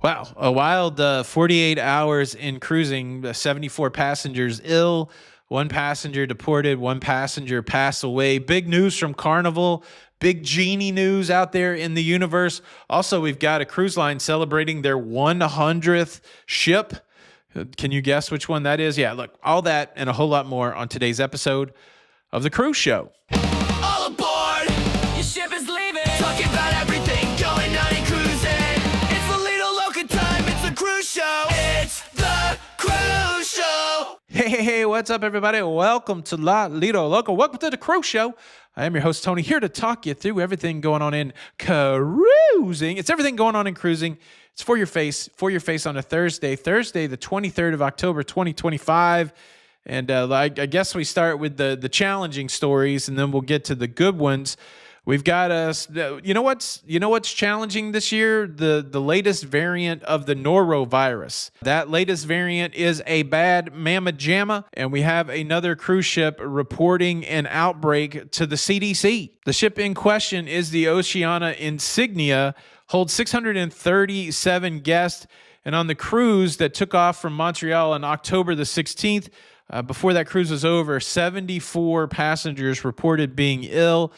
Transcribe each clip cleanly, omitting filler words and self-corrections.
Wow, a wild 48 hours in cruising, 74 passengers ill, one passenger deported, one passenger passed away. Big news from Carnival, big Genie news out there in the universe. Also, we've got a cruise line celebrating their 100th ship. Can you guess which one that is? Yeah, look, all that and a whole lot more on today's episode of The Cruise Show. All aboard! Your ship is leaving. Talking about everything going on in cruising. It's the Lido Loca time. It's the cruise show. It's the cruise show. Hey, what's up, everybody? Welcome to Lido Loca. Welcome to The Cruise Show. I am your host, Tony, here to talk you through everything going on in cruising. It's everything going on in cruising. It's for your face on a Thursday, the 23rd of October, 2025. And I guess we start with the challenging stories, and then we'll get to the good ones. We've got you know what's challenging this year? The latest variant of the Norovirus. That latest variant is a bad mamma jamma, and we have another cruise ship reporting an outbreak to the CDC. The ship in question is the Oceania Insignia, holds 637 guests, and on the cruise that took off from Montreal on October the 16th, before that cruise was over, 74 passengers reported being ill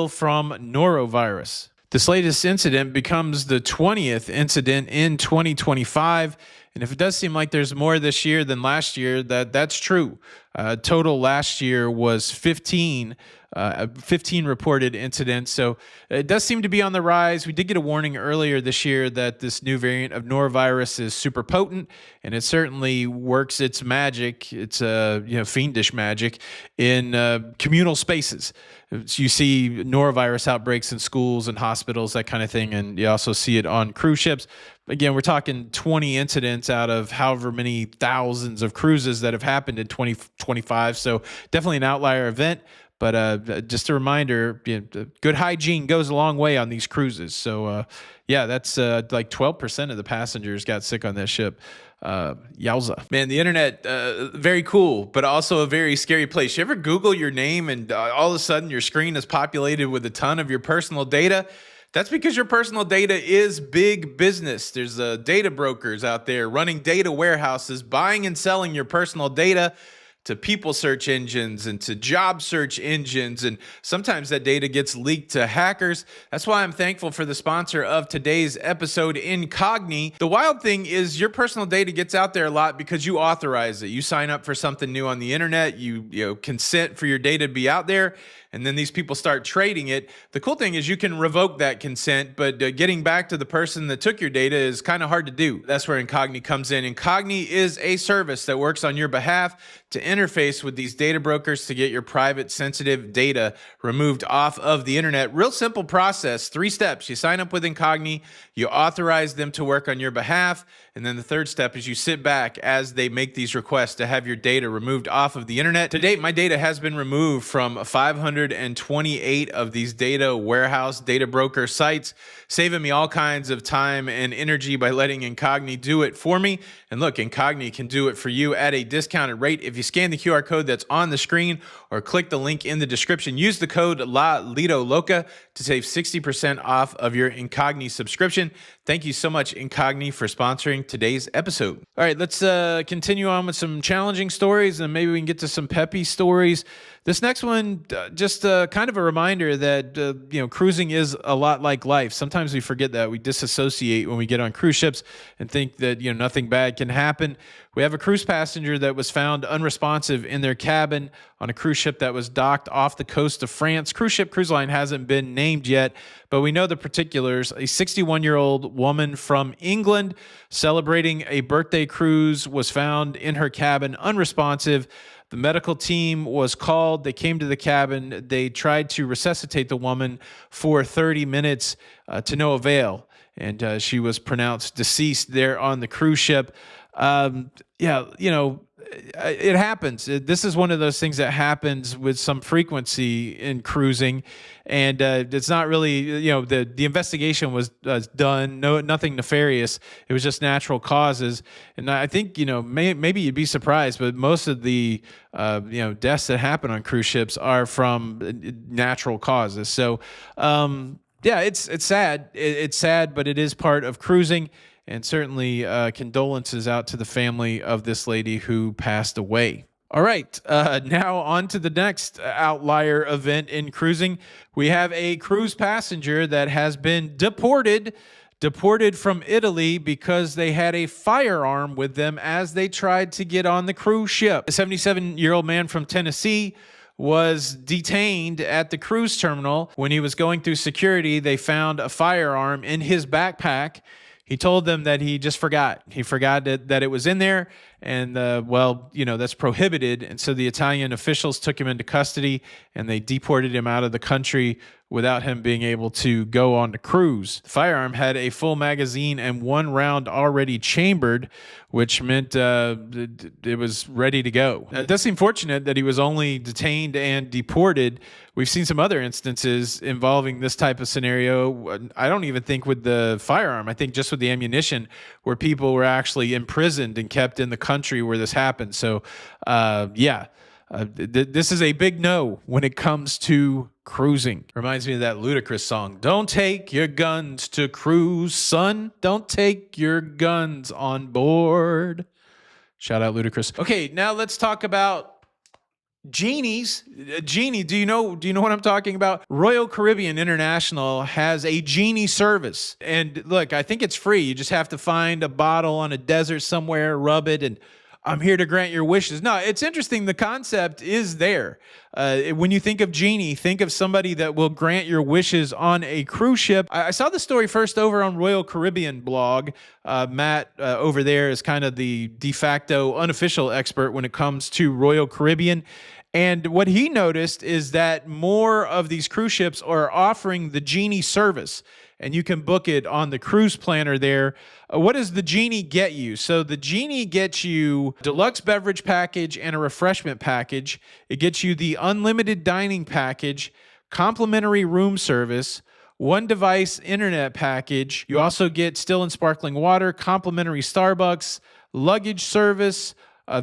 from norovirus. This latest incident becomes the 20th incident in 2025. And if it does seem like there's more this year than last year, that's true. Total last year was 15 reported incidents. So it does seem to be on the rise. We did get a warning earlier this year that this new variant of norovirus is super potent, and it certainly works its magic. It's fiendish magic in communal spaces. So you see norovirus outbreaks in schools and hospitals, that kind of thing, and you also see it on cruise ships. Again, we're talking 20 incidents out of however many thousands of cruises that have happened in 2025. So definitely an outlier event. But just a reminder, good hygiene goes a long way on these cruises. So, that's like 12% of the passengers got sick on this ship. Yowza. Man, the internet, very cool, but also a very scary place. You ever Google your name and all of a sudden your screen is populated with a ton of your personal data? That's because your personal data is big business. There's data brokers out there running data warehouses, buying and selling your personal data to people search engines and to job search engines. And sometimes that data gets leaked to hackers. That's why I'm thankful for the sponsor of today's episode, Incogni. The wild thing is your personal data gets out there a lot because you authorize it. You sign up for something new on the internet, you consent for your data to be out there, and then these people start trading it. The cool thing is you can revoke that consent, but getting back to the person that took your data is kind of hard to do. That's where Incogni comes in. Incogni is a service that works on your behalf to interface with these data brokers to get your private, sensitive data removed off of the internet. Real simple process, 3 steps. You sign up with Incogni, you authorize them to work on your behalf, and then the third step is you sit back as they make these requests to have your data removed off of the internet. To date, my data has been removed from 528 of these data warehouse data broker sites, saving me all kinds of time and energy by letting Incogni do it for me. And look, Incogni can do it for you at a discounted rate. If you scan the QR code that's on the screen or click the link in the description, use the code Lido Loca to save 60% off of your Incogni subscription. Thank you so much, Incogni, for sponsoring today's episode. All right, let's continue on with some challenging stories, and maybe we can get to some peppy stories. This next one, just kind of a reminder that cruising is a lot like life. Sometimes we forget that. We disassociate when we get on cruise ships and think that nothing bad can happen. We have a cruise passenger that was found unresponsive in their cabin on a cruise ship that was docked off the coast of France. Cruise line hasn't been named yet, but we know the particulars. A 61-year-old woman from England celebrating a birthday cruise was found in her cabin unresponsive. The medical team was called. They came to the cabin. They tried to resuscitate the woman for 30 minutes to no avail, and she was pronounced deceased there on the cruise ship. It happens. This is one of those things that happens with some frequency in cruising, and it's not really, the investigation was done. Nothing nefarious. It was just natural causes, and I think maybe you'd be surprised, but most of the deaths that happen on cruise ships are from natural causes. So it's sad. It's sad, but it is part of cruising. and certainly condolences out to the family of this lady who passed away. All right, now on to the next outlier event in cruising. We have a cruise passenger that has been deported from Italy because they had a firearm with them as they tried to get on the cruise ship. A 77-year-old man from Tennessee was detained at the cruise terminal. When he was going through security, they found a firearm in his backpack. He told them that he just forgot. He forgot that it was in there, and that's prohibited. And so the Italian officials took him into custody, and they deported him out of the country without him being able to go on the cruise. The firearm had a full magazine and one round already chambered, which meant it was ready to go. It does seem fortunate that he was only detained and deported. We've seen some other instances involving this type of scenario. I don't even think with the firearm. I think just with the ammunition, where people were actually imprisoned and kept in the country where this happened. So, this is a big no when it comes to cruising. Reminds me of that Ludacris song. Don't take your guns to cruise, son. Don't take your guns on board. Shout out Ludacris. Okay, now let's talk about genies. Genie, do you know what I'm talking about? Royal Caribbean International has a genie service. And look, I think it's free. You just have to find a bottle on a desert somewhere, rub it, and I'm here to grant your wishes. No, it's interesting. The concept is there. When you think of Genie, think of somebody that will grant your wishes on a cruise ship. I saw the story first over on Royal Caribbean blog. Matt over there is kind of the de facto unofficial expert when it comes to Royal Caribbean. And what he noticed is that more of these cruise ships are offering the Genie service, and you can book it on the cruise planner there. What does the Genie get you? So the Genie gets you deluxe beverage package and a refreshment package. It gets you the unlimited dining package, complimentary room service, one device internet package. You also get still and sparkling water, complimentary Starbucks, luggage service,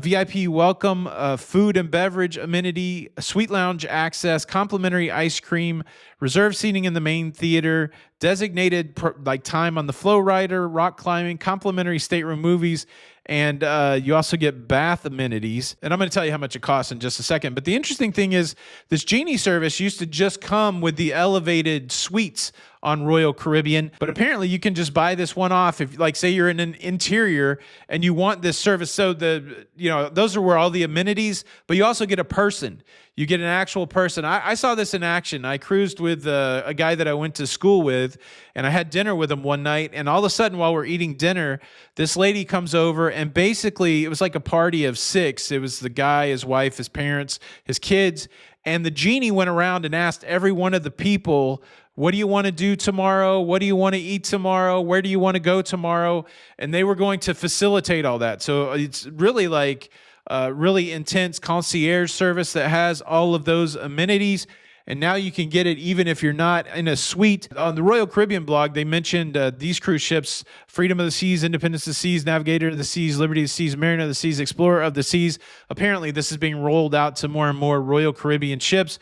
VIP welcome, food and beverage amenity, suite lounge access, complimentary ice cream, reserved seating in the main theater, designated time on the flow rider, rock climbing, complimentary stateroom movies, and you also get bath amenities. And I'm going to tell you how much it costs in just a second. But the interesting thing is this Genie service used to just come with the elevated suites on Royal Caribbean, but apparently you can just buy this one off if, like, say you're in an interior and you want this service. So those are where all the amenities, but you also get a person. You get an actual person. I saw this in action. I cruised with a guy that I went to school with, and I had dinner with him one night, and all of a sudden while we're eating dinner, this lady comes over, and basically it was like a party of 6. It was the guy, his wife, his parents, his kids, and the Genie went around and asked every one of the people, what do you want to do tomorrow? What do you want to eat tomorrow? Where do you want to go tomorrow? And they were going to facilitate all that. So it's really like really intense concierge service that has all of those amenities. And now you can get it even if you're not in a suite. On the Royal Caribbean blog, they mentioned these cruise ships: Freedom of the Seas, Independence of the Seas, Navigator of the Seas, Liberty of the Seas, Mariner of the Seas, Explorer of the Seas. Apparently, this is being rolled out to more and more Royal Caribbean ships.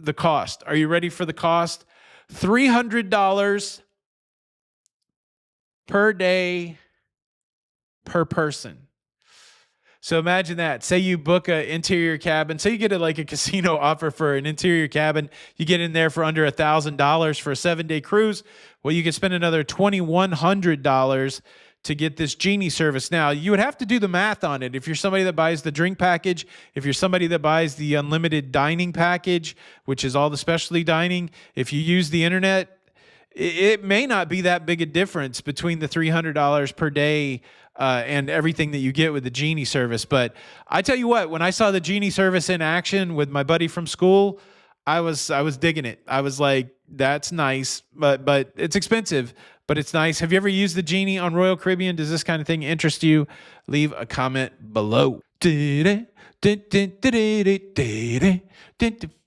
The cost. Are you ready for the cost? $300 per day per person. So imagine that. Say you book an interior cabin. Say you get a casino offer for an interior cabin. You get in there for under $1,000 for a 7-day cruise. Well, you can spend another $2,100 to get this Genie service. Now, you would have to do the math on it. If you're somebody that buys the drink package, if you're somebody that buys the unlimited dining package, which is all the specialty dining, if you use the internet, it may not be that big a difference between the $300 per day and everything that you get with the Genie service. But I tell you what, when I saw the Genie service in action with my buddy from school, I was digging it. I was like, that's nice, but it's expensive, but it's nice. Have you ever used the Genie on Royal Caribbean? Does this kind of thing interest you? Leave a comment below.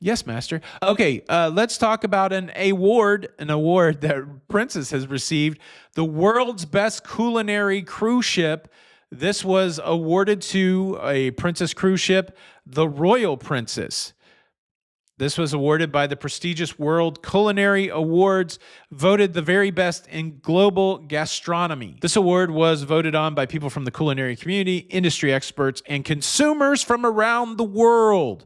Yes, master. Okay, let's talk about an award that Princess has received. The world's best culinary cruise ship. This was awarded to a Princess cruise ship, the Royal Princess. This was awarded by the prestigious World Culinary Awards, voted the very best in global gastronomy. This award was voted on by people from the culinary community, industry experts, and consumers from around the world.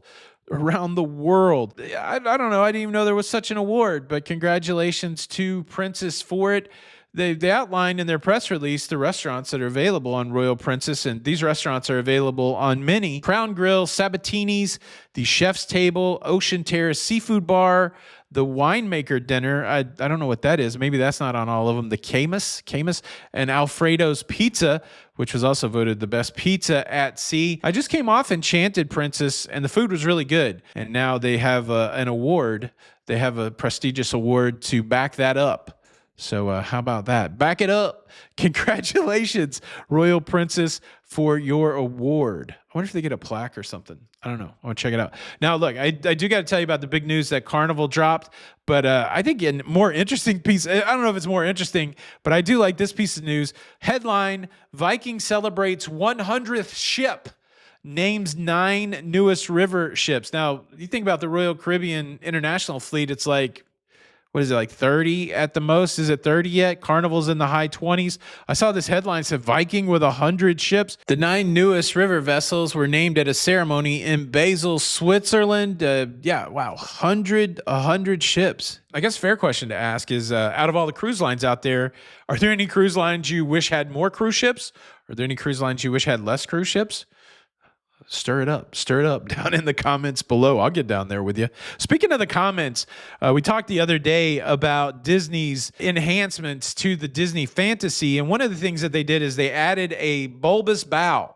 Around the world. I don't know. I didn't even know there was such an award, but congratulations to Princess for it. They outlined in their press release the restaurants that are available on Royal Princess, and these restaurants are available on many: Crown Grill, Sabatini's, the Chef's Table, Ocean Terrace Seafood Bar, the Winemaker Dinner. I don't know what that is. Maybe that's not on all of them. The Camus, and Alfredo's Pizza, which was also voted the best pizza at sea. I just came off Enchanted Princess, and the food was really good. And now they have an award. They have a prestigious award to back that up. So how about that? Back it up. Congratulations, Royal Princess, for your award. I wonder if they get a plaque or something. I don't know. I want to check it out. Now, look, I do got to tell you about the big news that Carnival dropped, but I think a more interesting piece, I don't know if it's more interesting, but I do like this piece of news. Headline, Viking celebrates 100th ship. Names 9 newest river ships. Now, you think about the Royal Caribbean International Fleet, it's like, what is it, like 30 at the most? Is it 30 yet? Carnival's in the high 20s. I saw this headline said Viking with 100 ships. The 9 newest river vessels were named at a ceremony in Basel, Switzerland. Wow, 100 ships. I guess a fair question to ask is, out of all the cruise lines out there, are there any cruise lines you wish had more cruise ships? Are there any cruise lines you wish had less cruise ships? Stir it up down in the comments below. I'll get down there with you. Speaking of the comments, we talked the other day about Disney's enhancements to the Disney fantasy. And one of the things that they did is they added a bulbous bow.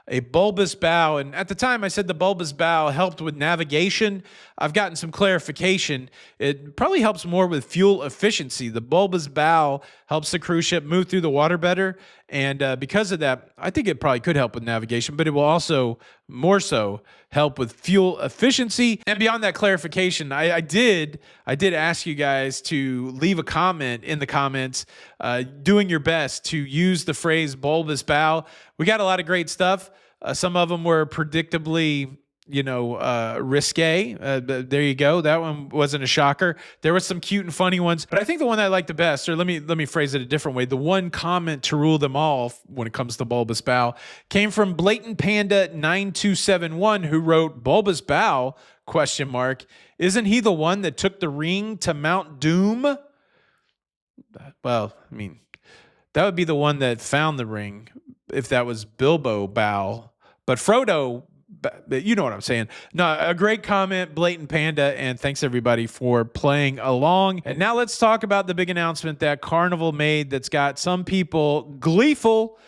And at the time I said the bulbous bow helped with navigation. I've gotten some clarification. It probably helps more with fuel efficiency. The bulbous bow helps the cruise ship move through the water better. And because of that, I think it probably could help with navigation, but it will also more so help with fuel efficiency. And beyond that clarification, I did ask you guys to leave a comment in the comments, doing your best to use the phrase bulbous bow. We got a lot of great stuff. Some of them were predictably, risque. There you go. That one wasn't a shocker. There were some cute and funny ones, but I think the one I like the best, or let me phrase it a different way. The one comment to rule them all when it comes to bulbous bow came from Blatant Panda 9271, who wrote, "Bulbous bow? ? Isn't he the one that took the ring to Mount Doom?" Well, I mean, that would be the one that found the ring if that was Bilbo Bow, but Frodo, you know what I'm saying. No, a great comment, Blatant Panda, and thanks everybody for playing along. And now let's talk about the big announcement that Carnival made that's got some people gleeful.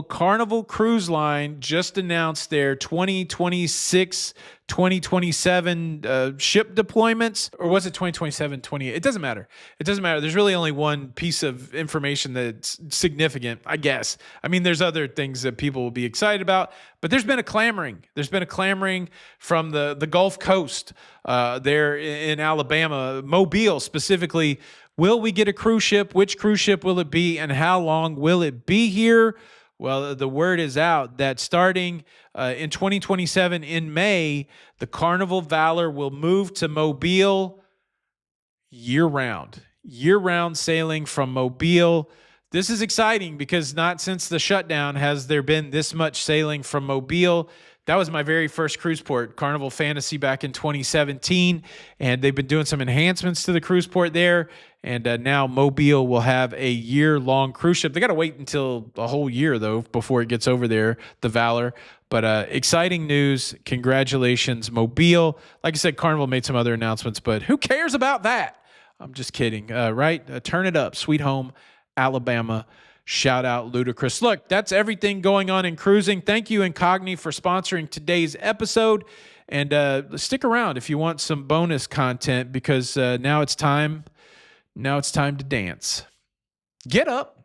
Carnival Cruise Line just announced their 2026, 2027 ship deployments. Or was it 2027, 28? It doesn't matter. There's really only one piece of information that's significant, I guess. I mean, there's other things that people will be excited about, but there's been a clamoring. From the Gulf Coast there in Alabama, Mobile specifically. Will we get a cruise ship? Which cruise ship will it be? And how long will it be here? Well, the word is out that starting in 2027 in May, the Carnival Valor will move to Mobile year-round. Year-round sailing from Mobile. This is exciting because not since the shutdown has there been this much sailing from Mobile. That was my very first cruise port, Carnival Fantasy, back in 2017. And they've been doing some enhancements to the cruise port there. And now Mobile will have a year-long cruise ship. They got to wait until a whole year, though, before it gets over there, the Valor. But exciting news. Congratulations, Mobile. Like I said, Carnival made some other announcements, but who cares about that? I'm just kidding, right? Turn it up. Sweet home, Alabama. Shout out Ludacris. Look, that's everything going on in cruising. Thank you, Incogni, for sponsoring today's episode. And stick around if you want some bonus content, because now it's time to dance. Get up.